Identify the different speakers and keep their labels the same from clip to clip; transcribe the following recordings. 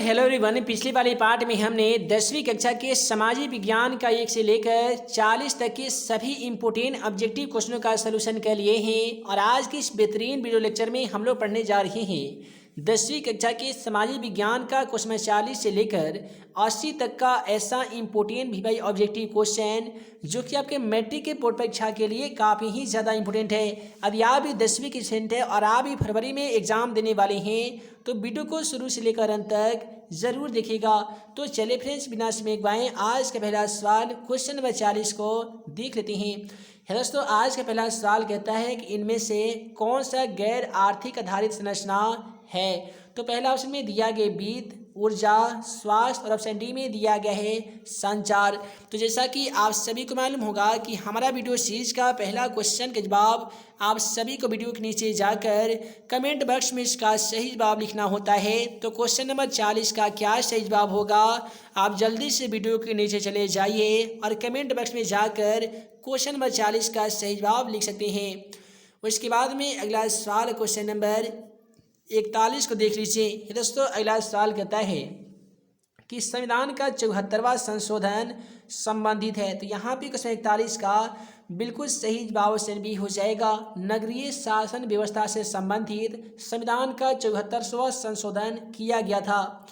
Speaker 1: Hello everyone. पिछली वाली part में हमने 10वीं कक्षा के सामाजिक विज्ञान का 1 से लेकर 40 तक के सभी इंपोर्टेंट ऑब्जेक्टिव क्वेश्चनों का सलूशन कर लिए हैं और आज के इस बेहतरीन वीडियो लेक्चर में हम लोग पढ़ने जा रहे हैं 10वीं कक्षा के सामाजिक विज्ञान का क्वेश्चन 40 से लेकर 80 तक का ऐसा इंपोर्टेंट भी भाई ऑब्जेक्टिव क्वेश्चन जो कि आपके मैट्रिक के बोर्ड परीक्षा के लिए काफ़ी ही ज़्यादा इंपॉर्टेंट है। अभी आप भी 10वीं की स्टूडेंट है और आप भी फरवरी में एग्ज़ाम देने वाले हैं, तो वीडियो को शुरू से लेकर अंत तक ज़रूर देखिएगा। तो चलिए फ्रेंड्स, बिना समय गवाएं आज का पहला सवाल क्वेश्चन नंबर 40 को देख लेते हैं। है दोस्तों, आज का पहला सवाल कहता है कि इनमें से कौन सा गैर आर्थिक आधारित संरचना है। तो पहला ऑप्शन में दिया गया वित्त, ऊर्जा, स्वास्थ्य और ऑप्शन डी में दिया गया है संचार। तो जैसा कि आप सभी को मालूम होगा कि हमारा वीडियो सीरीज का पहला क्वेश्चन का जवाब आप सभी को वीडियो के नीचे जाकर कमेंट बॉक्स में इसका सही जवाब लिखना होता है। तो क्वेश्चन नंबर 40 का क्या सही जवाब होगा, आप जल्दी से वीडियो के नीचे चले जाइए और कमेंट बॉक्स में जाकर क्वेश्चन नंबर 40 का सही जवाब लिख सकते हैं। उसके बाद में अगला सवाल क्वेश्चन नंबर 41 को देख लीजिए। दोस्तों, अगला सवाल कहता है कि संविधान का 74वां संशोधन संबंधित है। तो यहाँ पे क्वेश्चन 41 का बिल्कुल सही जवाब ऑप्शन बी हो जाएगा। नगरीय शासन व्यवस्था से संबंधित संविधान का 74वां संशोधन किया गया था।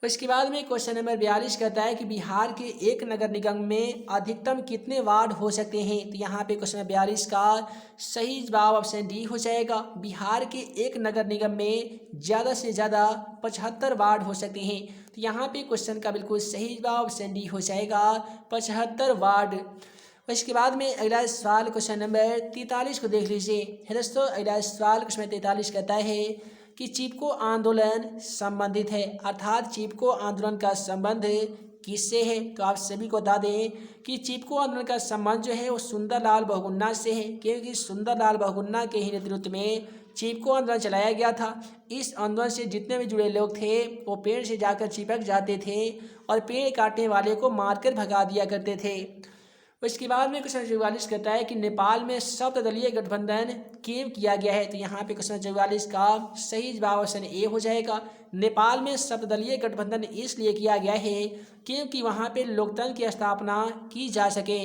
Speaker 1: उसके बाद में क्वेश्चन नंबर 42 कहता है कि बिहार के एक नगर निगम में अधिकतम कितने वार्ड हो सकते हैं। तो यहाँ पे क्वेश्चन नंबर 42 का सही जवाब ऑप्शन डी हो जाएगा। बिहार के एक नगर निगम में ज़्यादा से ज़्यादा 75 वार्ड हो सकते हैं। तो यहाँ पे क्वेश्चन का बिल्कुल सही जवाब ऑप्शन डी हो जाएगा, 75 वार्ड। उसके बाद में अगला सवाल क्वेश्चन नंबर 43 को देख लीजिए। है दोस्तों, अगला सवाल क्वेश्चन 43 कहता है कि चिपको आंदोलन संबंधित है, अर्थात चिपको आंदोलन का संबंध किससे है। तो आप सभी को बता दें कि चिपको आंदोलन का संबंध जो है वो सुंदरलाल बहुगुणा से है, क्योंकि सुंदरलाल बहुगुणा के ही नेतृत्व में चिपको आंदोलन चलाया गया था। इस आंदोलन से जितने भी जुड़े लोग थे वो पेड़ से जाकर चिपक जाते थे और पेड़ काटने वाले को मारकर भगा दिया करते थे। उसके बाद में क्वेश्चन 44 कहता है कि नेपाल में सर्वदलीय गठबंधन क्यों किया गया है। तो यहाँ पे क्वेश्चन 44 का सही जवाब ऑप्शन ए हो जाएगा। नेपाल में सर्वदलीय गठबंधन इसलिए किया गया है क्योंकि वहाँ पे लोकतंत्र की स्थापना की जा सके।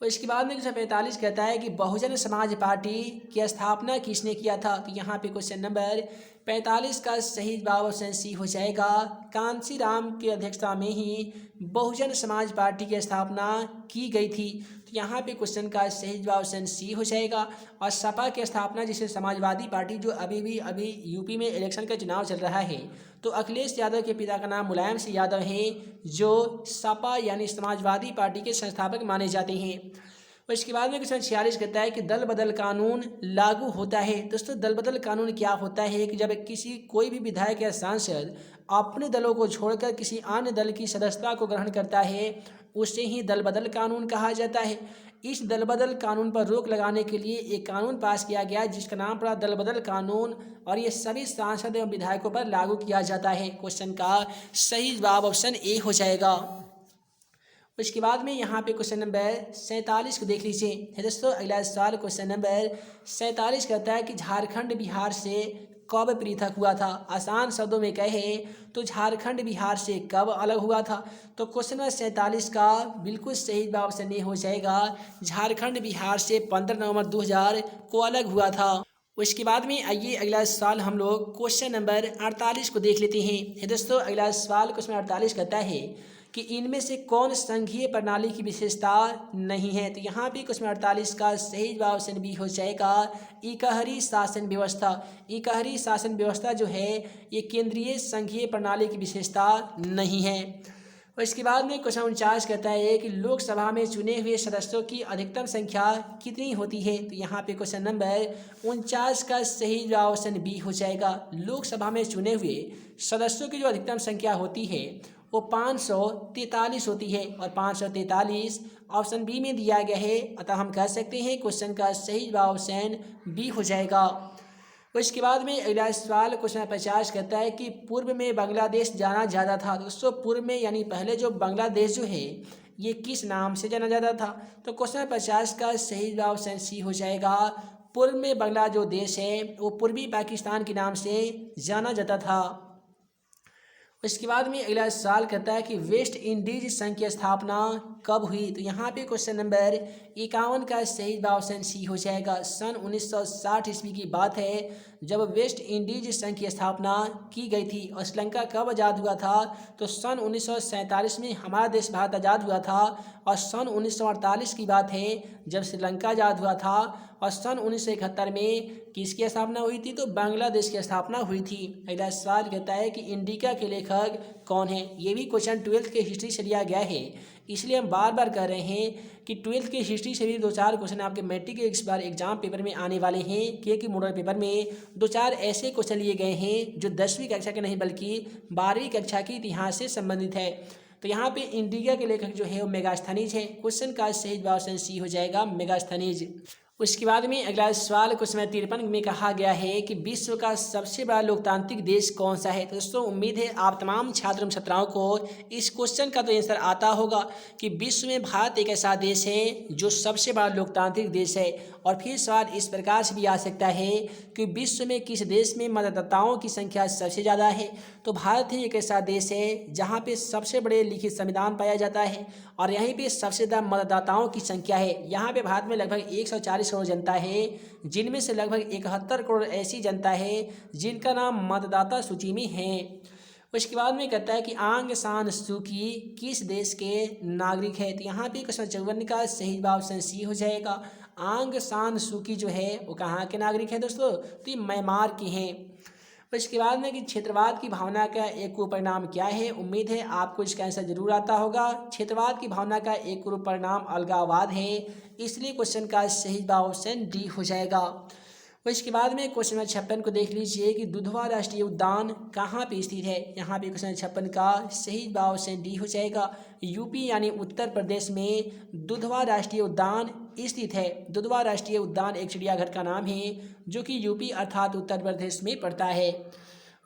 Speaker 1: और इसके बाद में क्वेश्चन 45 कहता है कि बहुजन समाज पार्टी की स्थापना किसने किया था। तो यहाँ पे क्वेश्चन नंबर 45 का सही जवाब ऑप्शन सी हो जाएगा। कांसी राम की अध्यक्षता में ही बहुजन समाज पार्टी की स्थापना की गई थी। तो यहाँ पे क्वेश्चन का सही जवाब ऑप्शन सी हो जाएगा। और सपा की स्थापना, जिसे समाजवादी पार्टी, जो अभी यूपी में इलेक्शन का चुनाव चल रहा है, तो अखिलेश यादव के पिता का नाम मुलायम सिंह यादव है, जो सपा यानी समाजवादी पार्टी के संस्थापक माने जाते हैं। और इसके बाद में क्वेश्चन 46 कहता है कि दल बदल कानून लागू होता है। दोस्तों, दल बदल कानून क्या होता है कि जब कोई भी विधायक या सांसद अपने दलों को छोड़कर किसी अन्य दल की सदस्यता को ग्रहण करता है, उसे ही दल बदल कानून कहा जाता है। इस दल बदल कानून पर रोक लगाने के लिए एक कानून पास किया गया जिसका नाम पड़ा दल बदल कानून, और ये सभी सांसद एवं विधायकों पर लागू किया जाता है। क्वेश्चन का सही जवाब ऑप्शन ए हो जाएगा। उसके बाद में यहाँ पे क्वेश्चन नंबर 47 को देख लीजिए। है दोस्तों, अगला सवाल क्वेश्चन नंबर 47 कहता है कि झारखंड बिहार से कब पृथक हुआ था। आसान शब्दों में कहे तो झारखंड बिहार से कब अलग हुआ था। तो क्वेश्चन नंबर 47 का बिल्कुल सही जवाब ऑप्शन ए हो जाएगा। झारखंड बिहार से 15 नवंबर 2000 को अलग हुआ था। उसके बाद में आइए अगला सवाल हम लोग क्वेश्चन नंबर 48 को देख लेते हैं। है दोस्तों, अगला सवाल क्वेश्चन 48 कहता है कि इनमें से कौन संघीय प्रणाली की विशेषता नहीं है। तो यहाँ पे क्वेश्चन 48 का सही जवाब ऑप्शन बी हो जाएगा, इकहरी शासन व्यवस्था। इकहरी शासन व्यवस्था जो है ये केंद्रीय संघीय प्रणाली की विशेषता नहीं है। और इसके बाद में क्वेश्चन 49 कहता है कि लोकसभा में चुने हुए सदस्यों की अधिकतम संख्या कितनी होती है। तो यहाँ पे क्वेश्चन नंबर 49 का सही जवाब ऑप्शन बी हो जाएगा। लोकसभा में चुने हुए सदस्यों की जो अधिकतम संख्या होती है वो 543 होती है, और 543 ऑप्शन बी में दिया गया है, अतः हम कह सकते हैं क्वेश्चन का सही जवाब ऑप्शन बी हो जाएगा। उसके बाद में अगला सवाल क्वेश्चन 50 कहता है कि पूर्व में बांग्लादेश जाना जाता था। दोस्तों, पूर्व में यानी पहले जो बांग्लादेश जो है ये किस नाम से जाना जाता था। तो क्वेश्चन 50 का सही जवाब ऑप्शन सी हो जाएगा। पूर्व में बांग्ला जो देश है वो पूर्वी पाकिस्तान के नाम से जाना जाता था। उसके बाद में अगला सवाल कहता है कि वेस्ट इंडीज संघ की स्थापना कब हुई। तो यहाँ पे क्वेश्चन नंबर 51 का सही ऑप्शन सी हो जाएगा। सन 1960 ईस्वी की बात है जब वेस्ट इंडीज संघ की स्थापना की गई थी। और श्रीलंका कब आज़ाद हुआ था, तो सन 1947 में हमारा देश भारत आज़ाद हुआ था। और सन 1948 की बात है जब श्रीलंका आज़ाद हुआ था। और सन 1971 में किसकी स्थापना हुई थी, तो बांग्लादेश की स्थापना हुई थी। अगला सवाल कहता है कि इंडिका के लेखक कौन है। ये भी क्वेश्चन 12th के हिस्ट्री से लिया गया है, इसलिए हम बार बार कह रहे हैं कि 12th के हिस्ट्री से भी 2-4 क्वेश्चन आपके मैट्रिक के इस बार एग्जाम पेपर में आने वाले हैं। क्योंकि मॉडल पेपर में 2-4 ऐसे क्वेश्चन लिए गए हैं जो 10वीं कक्षा के नहीं बल्कि 12वीं कक्षा के इतिहास से संबंधित है। तो यहाँ पे इंडिका के लेखक जो है वो मेगास्थनीज है। क्वेश्चन का सही ऑप्शन सी हो जाएगा, मेगास्थनीज। उसके बाद में अगला सवाल क्वेश्चन 53 में कहा गया है कि विश्व का सबसे बड़ा लोकतांत्रिक देश कौन सा है। तो दोस्तों उम्मीद है आप तमाम छात्र एवं छात्राओं को इस क्वेश्चन का तो आंसर आता होगा कि विश्व में भारत एक ऐसा देश है जो सबसे बड़ा लोकतांत्रिक देश है। और फिर सवाल इस प्रकार से भी आ सकता है कि विश्व में किस देश में मतदाताओं की संख्या सबसे ज़्यादा है। तो भारत ही एक ऐसा देश है जहाँ पे सबसे बड़े लिखित संविधान पाया जाता है और यहीं पे सबसे ज़्यादा मतदाताओं की संख्या है। यहाँ पे भारत में लगभग 140 करोड़ जनता है, जिनमें से लगभग 71 करोड़ ऐसी जनता है जिनका नाम मतदाता सूची में है। उसके बाद में कहता है कि आंग सान सू की किस देश के नागरिक है। तो यहाँ पे क्वेश्चन 54 का सही ऑप्शन सी हो जाएगा। आंग सान सू की जो है वो कहाँ के नागरिक है दोस्तों, तो ये म्यांमार की हैं। उसके बाद में कि क्षेत्रवाद की भावना का एक परिणाम क्या है। उम्मीद है आपको इसका आंसर जरूर आता होगा। क्षेत्रवाद की भावना का एक परिणाम अलगाववाद है, इसलिए क्वेश्चन का सही ऑप्शन डी हो जाएगा। उसके बाद में क्वेश्चन नंबर 56 को देख लीजिए कि दुधवा राष्ट्रीय उद्यान कहाँ पे स्थित है। यहाँ पे क्वेश्चन 56 का सही ऑप्शन डी हो जाएगा। यूपी यानी उत्तर प्रदेश में दुधवा राष्ट्रीय उद्यान स्थित है। दुधवा राष्ट्रीय उद्यान एक चिड़ियाघर का नाम है जो कि यूपी अर्थात उत्तर प्रदेश में पड़ता है।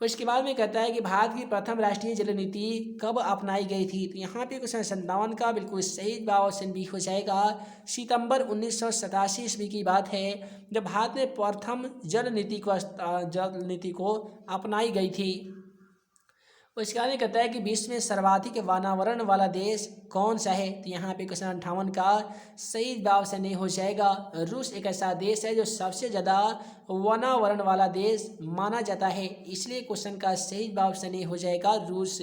Speaker 1: उसके बाद में कहता है कि भारत की प्रथम राष्ट्रीय जल नीति कब अपनाई गई थी। तो यहाँ पे क्वेश्चन 57 का बिल्कुल सही ऑप्शन भी हो जाएगा। सितंबर 1987 ईस्वी की बात है जब भारत में प्रथम जल नीति को अपनाई गई थी। उसके बाद में कहता है कि विश्व में सर्वाधिक वातावरण वाला देश कौन सा है। तो यहाँ पे क्वेश्चन 58 का सही ऑप्शन नहीं हो जाएगा। रूस एक ऐसा देश है जो सबसे ज़्यादा वातावरण वाला देश माना जाता है, इसलिए क्वेश्चन का सही ऑप्शन नहीं हो जाएगा रूस।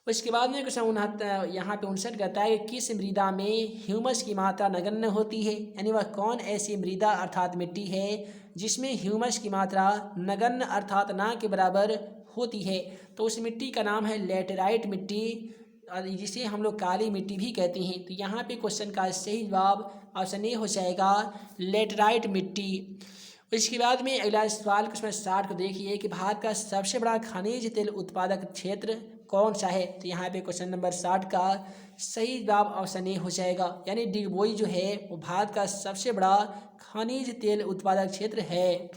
Speaker 1: उसके बाद में क्वेश्चन 59 यहाँ पे 59 कहता है कि किस मृदा में ह्यूमस की मात्रा नगण्य होती है। यानी वह कौन ऐसी मृदा अर्थात मिट्टी है जिसमें ह्यूमस की मात्रा नगण्य अर्थात ना के बराबर होती है। तो उस मिट्टी का नाम है लेटेराइट मिट्टी, जिसे हम लोग काली मिट्टी भी कहते हैं। तो यहाँ पे क्वेश्चन का सही जवाब ऑप्शन ए हो जाएगा, लेटेराइट मिट्टी। इसके बाद में अगला सवाल क्वेश्चन 60 को देखिए कि भारत का सबसे बड़ा खनिज तेल उत्पादक क्षेत्र कौन सा है। तो यहाँ पे क्वेश्चन नंबर 60 का सही जवाब ऑप्शन ए हो जाएगा, यानी डिगबोई जो है वो भारत का सबसे बड़ा खनिज तेल उत्पादक क्षेत्र है।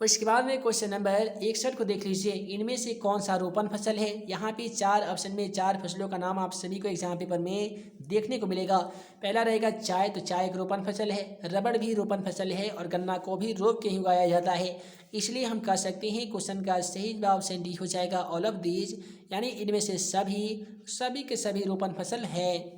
Speaker 1: उसके बाद में क्वेश्चन नंबर 61 को देख लीजिए, इनमें से कौन सा रोपण फसल है। यहाँ पे 4 ऑप्शन में 4 फसलों का नाम आप सभी को एग्जाम पेपर में देखने को मिलेगा। पहला रहेगा चाय, तो चाय एक रोपण फसल है। रबड़ भी रोपण फसल है और गन्ना को भी रोप के ही उगाया जाता है, इसलिए हम कह सकते हैं क्वेश्चन का सही जवाब ऑप्शन डी हो जाएगा, ऑल ऑफ दीज, यानी इनमें से सभी के सभी रोपण फसल है।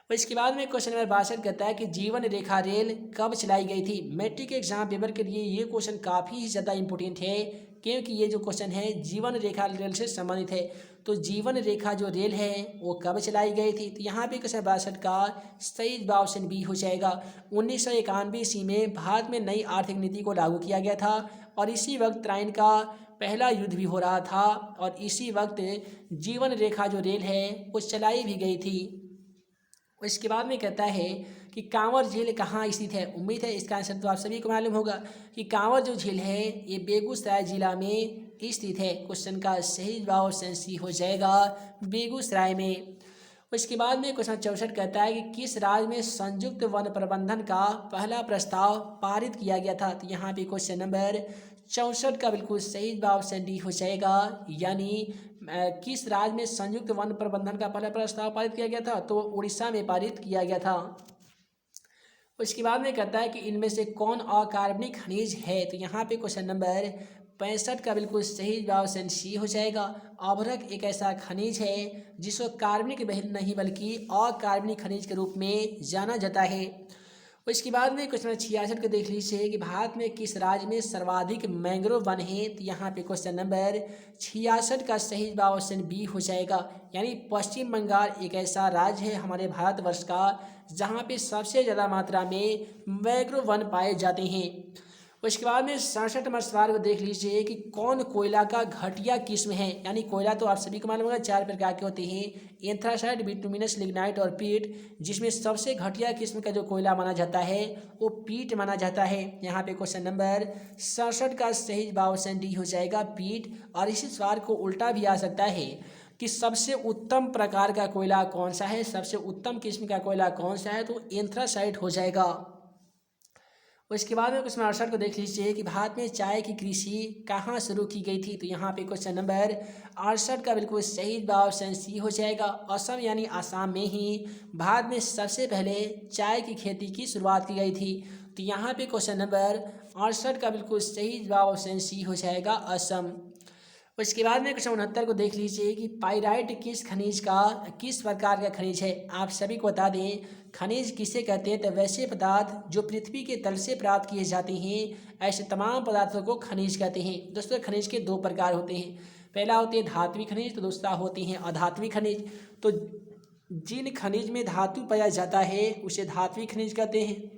Speaker 1: और इसके बाद में क्वेश्चन नंबर 62 कहता है कि जीवन रेखा रेल कब चलाई गई थी। मैट्रिक के एग्जाम पेपर के लिए ये क्वेश्चन काफ़ी ज़्यादा इंपॉर्टेंट है, क्योंकि ये जो क्वेश्चन है जीवन रेखा रेल से संबंधित है। तो जीवन रेखा जो रेल है वो कब चलाई गई थी। तो यहाँ पे क्वेश्चन 62 का सही जवाब ऑप्शन बी हो जाएगा। 1991 ईस्वी में भारत में नई आर्थिक नीति को लागू किया गया था और इसी वक्त ट्राइन का पहला युद्ध भी हो रहा था और इसी वक्त जीवन रेखा जो रेल है वो चलाई भी गई थी। इसके बाद में कहता है कि कांवर झील कहाँ स्थित है। उम्मीद है इसका आंसर तो आप सभी को मालूम होगा कि कांवर जो झील है ये बेगूसराय जिला में स्थित है। क्वेश्चन का सही जवाब ऑप्शन सी हो जाएगा, बेगूसराय में। उसके बाद में क्वेश्चन 64 कहता है कि किस राज्य में संयुक्त वन प्रबंधन का पहला प्रस्ताव पारित किया गया था। तो यहाँ पे क्वेश्चन नंबर 64 का बिल्कुल सही जवाब ऑप्शन डी हो जाएगा, यानी किस राज्य में संयुक्त वन प्रबंधन का पहला प्रस्ताव पारित किया गया था। तो उड़ीसा में पारित किया गया था। उसके बाद में कहता है कि इनमें से कौन अकार्बनिक खनिज है। तो यहाँ पे क्वेश्चन नंबर 65 का बिल्कुल सही जवाब ऑप्शन सी हो जाएगा। अभ्रक एक ऐसा खनिज है जिसको कार्बनिक नहीं बल्कि अकार्बनिक खनिज के रूप में जाना जाता है। उसके बाद में क्वेश्चन नंबर 66 को देख लीजिए कि भारत में किस राज्य में सर्वाधिक मैंग्रोव वन है। तो यहाँ पे क्वेश्चन नंबर 66 का सही जवाब ऑप्शन बी हो जाएगा। यानी पश्चिम बंगाल एक ऐसा राज्य है हमारे भारतवर्ष का जहाँ पे सबसे ज़्यादा मात्रा में मैंग्रोव वन पाए जाते हैं। उसके बाद में 67 नंबर सवाल को देख लीजिए कि कौन कोयला का घटिया किस्म है। यानी कोयला तो आप सभी को मालूम होगा 4 प्रकार के होते हैं, एंथ्रासाइट, बिटुमिनस, लिग्नाइट और पीट, जिसमें सबसे घटिया किस्म का जो कोयला माना जाता है वो पीट माना जाता है। यहाँ पे क्वेश्चन नंबर 67 का सही जवाब ऑप्शन डी हो जाएगा, पीट। और इसी सवाल को उल्टा भी आ सकता है कि सबसे उत्तम प्रकार का कोयला कौन सा है, सबसे उत्तम किस्म का कोयला कौन सा है, तो एंथ्रासाइट हो जाएगा। उसके बाद में क्वेश्चन 68 को देख लीजिए कि भारत में चाय की कृषि कहाँ शुरू की गई थी। तो यहाँ पे क्वेश्चन नंबर 68 का बिल्कुल सही जवाब ऑप्शन सी हो जाएगा। असम यानी आसाम में ही भारत में सबसे पहले चाय की खेती की शुरुआत की गई थी। तो यहाँ पे क्वेश्चन नंबर 68 का बिल्कुल सही जवाब ऑप्शन सी हो जाएगा, असम। उसके बाद में क्वेश्चन 69 को देख लीजिए कि पाइराइट किस प्रकार का खनिज है। आप सभी को बता दें खनिज किसे कहते हैं। तो वैसे पदार्थ जो पृथ्वी के तल से प्राप्त किए जाते हैं ऐसे तमाम पदार्थों को खनिज कहते हैं। दोस्तों खनिज के 2 प्रकार होते हैं, पहला होते हैं धात्विक खनिज, तो दूसरा होते हैं अधात्विक खनिज। तो जिन खनिज में धातु पाया जाता है उसे धात्विक खनिज कहते हैं,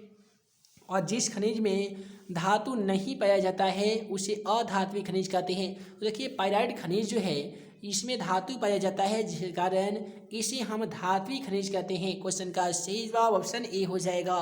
Speaker 1: और जिस खनिज में धातु नहीं पाया जाता है उसे अधात्विक खनिज कहते हैं। तो देखिए पाइराइट खनिज जो है इसमें धातु पाया जाता है, जिस कारण इसे हम धात्विक खनिज कहते हैं। क्वेश्चन का सही जवाब ऑप्शन ए हो जाएगा।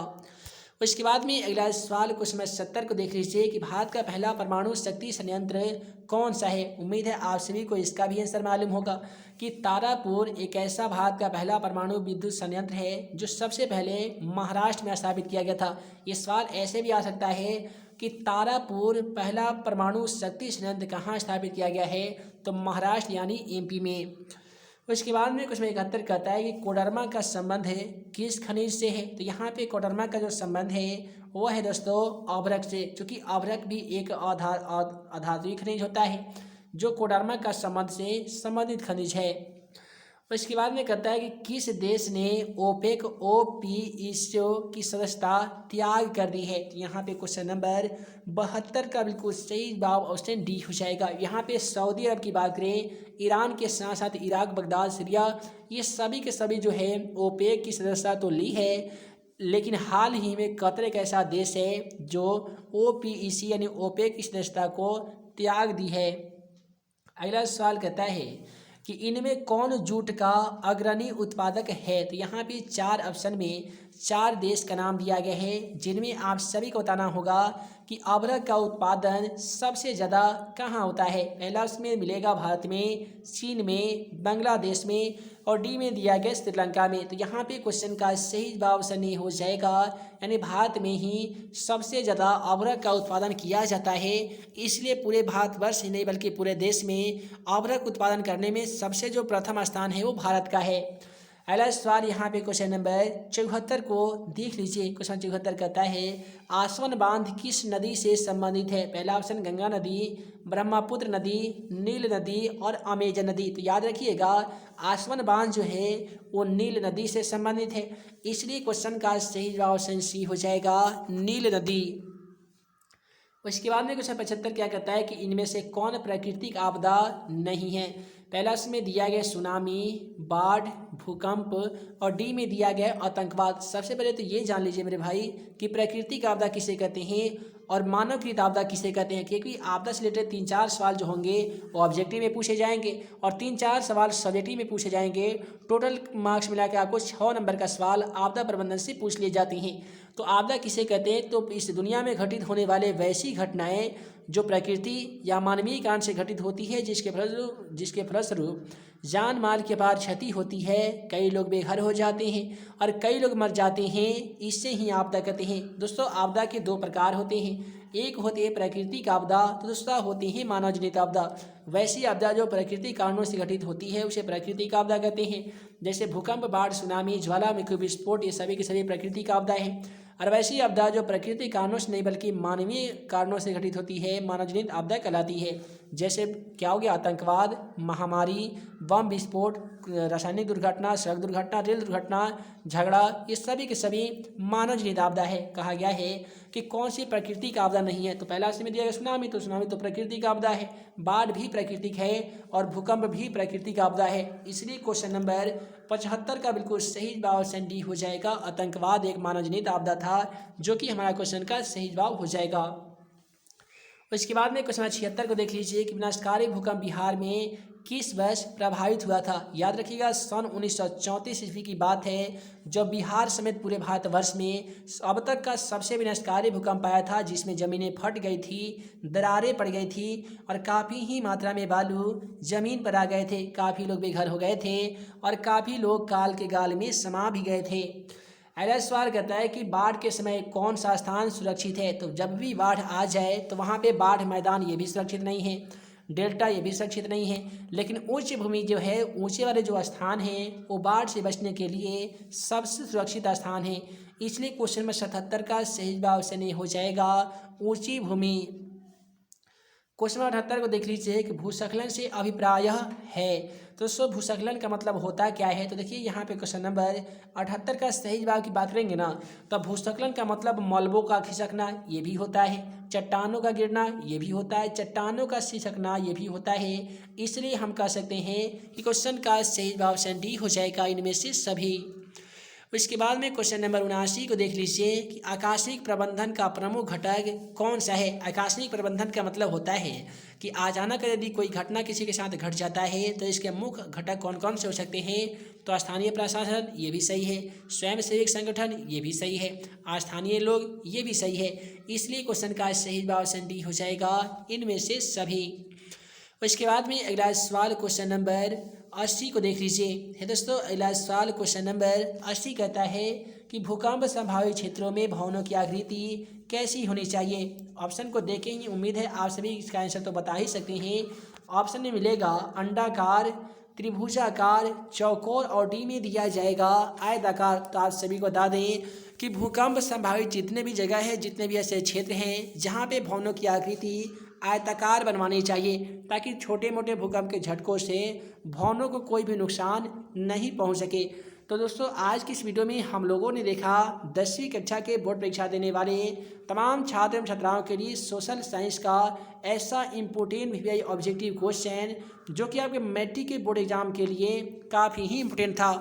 Speaker 1: उसके बाद में अगला सवाल क्वेश्चन नंबर 70 को देख लीजिए कि भारत का पहला परमाणु शक्ति संयंत्र कौन सा है। उम्मीद है आप सभी को इसका भी आंसर मालूम होगा कि तारापुर एक ऐसा भारत का पहला परमाणु विद्युत संयंत्र है जो सबसे पहले महाराष्ट्र में स्थापित किया गया था। ये सवाल ऐसे भी आ सकता है कि तारापुर पहला परमाणु शक्ति संयंत्र कहाँ स्थापित किया गया है, तो महाराष्ट्र यानी एमपी में। उसके बाद में क्वेश्चन 71 कहता है कि कोडरमा का संबंध है किस खनिज से है। तो यहाँ पे कोडरमा का जो संबंध है वो है दोस्तों अभ्रक से, क्योंकि अभ्रक भी एक अधात्विक खनिज होता है जो कोडरमा का संबंध से संबंधित खनिज है। उसके बाद में कहता है कि किस देश ने ओपेक OPEC की सदस्यता त्याग कर दी है। तो यहाँ पे क्वेश्चन नंबर 72 का बिल्कुल सही जवाब ऑप्शन डी हो जाएगा। यहाँ पे सऊदी अरब की बात करें, ईरान के साथ साथ इराक, बगदाद, सीरिया, ये सभी के सभी जो है ओपेक की सदस्यता तो ली है, लेकिन हाल ही में कतर एक ऐसा देश है जो OPEC यानी ओपेक की सदस्यता को त्याग दी है। अगला सवाल कहता है कि इनमें कौन जूट का अग्रणी उत्पादक है। तो यहाँ पे 4 ऑप्शन में 4 देश का नाम दिया गया है, जिनमें आप सभी को बताना होगा कि अभ्रक का उत्पादन सबसे ज़्यादा कहाँ होता है। पहला उसमें मिलेगा भारत में, चीन में, बांग्लादेश में, और डी में दिया गया श्रीलंका में। तो यहाँ पे क्वेश्चन का सही जवाब ऑप्शन ए हो जाएगा, यानी भारत में ही सबसे ज़्यादा अभ्रक का उत्पादन किया जाता है। इसलिए पूरे भारतवर्ष ही नहीं बल्कि पूरे देश में अभ्रक उत्पादन करने में सबसे जो प्रथम स्थान है वो भारत का है। अगला सवाल यहाँ पे क्वेश्चन नंबर 74 को देख लीजिए। क्वेश्चन 74 कहता है आसवन बांध किस नदी से संबंधित है। पहला ऑप्शन गंगा नदी, ब्रह्मपुत्र नदी, नील नदी और अमेजन नदी। तो याद रखिएगा आसवन बांध जो है वो नील नदी से संबंधित है, इसलिए क्वेश्चन का सही जवाब ऑप्शन सी हो जाएगा, नील नदी। उसके बाद में क्वेश्चन 75 क्या कहता है कि इनमें से कौन प्राकृतिक आपदा नहीं है। पहला उसमें दिया गया सुनामी, बाढ़, भूकंप, और डी में दिया गया आतंकवाद। सबसे पहले तो ये जान लीजिए मेरे भाई कि प्राकृतिक आपदा किसे कहते हैं और मानवकृत आपदा किसे कहते हैं, क्योंकि आपदा से रिलेटेड 3-4 सवाल जो होंगे वो ऑब्जेक्टिव में पूछे जाएंगे और 3-4 सवाल सब्जेक्टिव में पूछे जाएंगे। टोटल मार्क्स मिला के आपको 6 नंबर का सवाल आपदा प्रबंधन से पूछ लिए जाते हैं। तो आपदा किसे कहते हैं, तो इस दुनिया में घटित होने वाले वैसी घटनाएं जो प्रकृति या मानवीय कारण से घटित होती है, जिसके फलस्वरूप जान माल के पार क्षति होती है, कई लोग बेघर हो जाते हैं और कई लोग मर जाते हैं, इससे ही आपदा कहते हैं। दोस्तों आपदा के 2 प्रकार होते हैं, एक होती है प्राकृतिक आपदा, तो दूसरा होती है मानव जनित आपदा। वैसी आपदा जो प्राकृतिक कारणों से घटित होती है उसे प्राकृतिक आपदा कहते हैं। जैसे भूकंप, बाढ़, सुनामी, ज्वालामुखी विस्फोट, ये सभी की सभी प्राकृतिक आपदा है। और वैसी आपदा जो प्राकृतिक कारणों से नहीं बल्कि मानवीय कारणों से घटित होती है, मानवजनित आपदा कहलाती है। जैसे क्या हो गया, आतंकवाद, महामारी, बम विस्फोट, रासायनिक दुर्घटना, सड़क दुर्घटना, रेल दुर्घटना, झगड़ा, ये सभी के सभी मानवजनित आपदा है। कहा गया है कि कौन सी प्राकृतिक आपदा नहीं है, तो पहला ऑप्शन में दिया गया सुनामी, तो सुनामी तो प्राकृतिक आपदा है। बाढ़ भी प्राकृतिक है और भूकंप भी प्राकृतिक आपदा है। इसलिए क्वेश्चन नंबर 75 का बिल्कुल सही जवाब ऑप्शन डी हो जाएगा। आतंकवाद एक मानवजनित आपदा था, जो कि हमारा क्वेश्चन का सही जवाब हो जाएगा। उसके बाद में क्वेश्चन 76 को देख लीजिए कि विनाशकारी भूकंप बिहार में किस वर्ष प्रभावित हुआ था। याद रखिएगा सन 1934 ईस्वी की बात है, जब बिहार समेत पूरे भारतवर्ष में अब तक का सबसे विनाशकारी भूकंप आया था, जिसमें ज़मीनें फट गई थी, दरारें पड़ गई थी और काफ़ी ही मात्रा में बालू ज़मीन पर आ गए थे। काफ़ी लोग बेघर हो गए थे और काफ़ी लोग काल के गाल में समा भी गए थे। अगला सवाल कहता है कि बाढ़ के समय कौन सा स्थान सुरक्षित है। तो जब भी बाढ़ आ जाए तो वहाँ पे बाढ़ मैदान ये भी सुरक्षित नहीं है, डेल्टा ये भी सुरक्षित नहीं है, लेकिन उच्च भूमि जो है, ऊंचे वाले जो स्थान हैं वो बाढ़ से बचने के लिए सबसे सुरक्षित स्थान है। इसलिए क्वेश्चन नंबर 77 का सही जवाब ऑप्शन ए हो जाएगा ऊंची भूमि। क्वेश्चन नंबर 78 को देख लीजिए कि भूस्खलन से अभिप्राय है। तो दोस्तों भूस्खलन का मतलब होता क्या है, तो देखिए यहाँ पे क्वेश्चन नंबर 78 का सही जवाब की बात करेंगे ना, तो भूस्खलन का मतलब मलबों का खिसकना ये भी होता है, चट्टानों का गिरना ये भी होता है, चट्टानों का सिसकना ये भी होता है। इसलिए हम कह सकते हैं कि क्वेश्चन का सही जवाब ऑप्शन डी हो जाएगा इनमें से सभी। इसके बाद में क्वेश्चन नंबर 79 को देख लीजिए कि आकस्मिक प्रबंधन का प्रमुख घटक कौन सा है। आकस्मिक प्रबंधन का मतलब होता है कि अचानक यदि कोई घटना किसी के साथ घट जाता है तो इसके मुख्य घटक कौन कौन से हो सकते हैं। तो स्थानीय प्रशासन ये भी सही है, स्वयंसेवी संगठन ये भी सही है, स्थानीय लोग ये भी सही है। इसलिए क्वेश्चन का सही जवाब ऑप्शन डी हो जाएगा इनमें से सभी। इसके बाद में अगला सवाल क्वेश्चन नंबर 80 को देख लीजिए। है दोस्तों अगला सवाल क्वेश्चन नंबर 80 कहता है कि भूकंप संभावित क्षेत्रों में भवनों की आकृति कैसी होनी चाहिए। ऑप्शन को देखें ही उम्मीद है आप सभी इसका आंसर तो बता ही सकते हैं। ऑप्शन में मिलेगा अंडाकार, त्रिभुजाकार, चौकोर और डी में दिया जाएगा आयताकार। तो आप सभी को बता दें कि भूकंप संभावित जितने भी जगह है, जितने भी ऐसे क्षेत्र हैं जहाँ पे भवनों की आकृति आयताकार बनवानी चाहिए, ताकि छोटे मोटे भूकंप के झटकों से भवनों को कोई भी नुकसान नहीं पहुंच सके। तो दोस्तों आज की इस वीडियो में हम लोगों ने देखा 10वीं कक्षा के बोर्ड परीक्षा देने वाले तमाम छात्र एवं छात्राओं के लिए सोशल साइंस का ऐसा इम्पोर्टेंट वीवीआई ऑब्जेक्टिव क्वेश्चन जो कि आपके मैट्रिक के बोर्ड एग्जाम के लिए काफ़ी ही इम्पोर्टेंट था।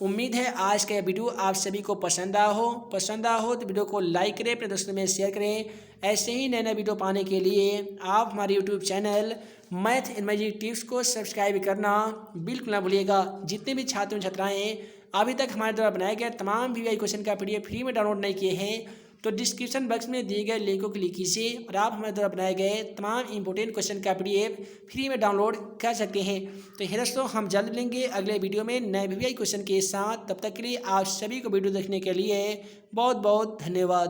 Speaker 1: उम्मीद है आज का वीडियो आप सभी को पसंद आया हो तो वीडियो को लाइक करें, अपने दोस्तों में शेयर करें। ऐसे ही नए नए वीडियो पाने के लिए आप हमारे YouTube channel math and magic tips को सब्सक्राइब करना बिल्कुल ना भूलिएगा। जितने भी छात्र छात्राएँ अभी तक हमारे द्वारा बनाए गए तमाम वीवीआई क्वेश्चन का पीडीएफ फ्री में डाउनलोड नहीं किए हैं तो डिस्क्रिप्शन बॉक्स में दिए गए लिंक को क्लिक कीजिए और आप हमारे द्वारा बनाए गए तमाम इंपॉर्टेंट क्वेश्चन का पीडीएफ फ्री में डाउनलोड कर सकते हैं। तो हे दोस्तों हम जल्द मिलेंगे अगले वीडियो में नए वीवीआई क्वेश्चन के साथ। तब तक के लिए आप सभी को वीडियो देखने के लिए बहुत बहुत धन्यवाद।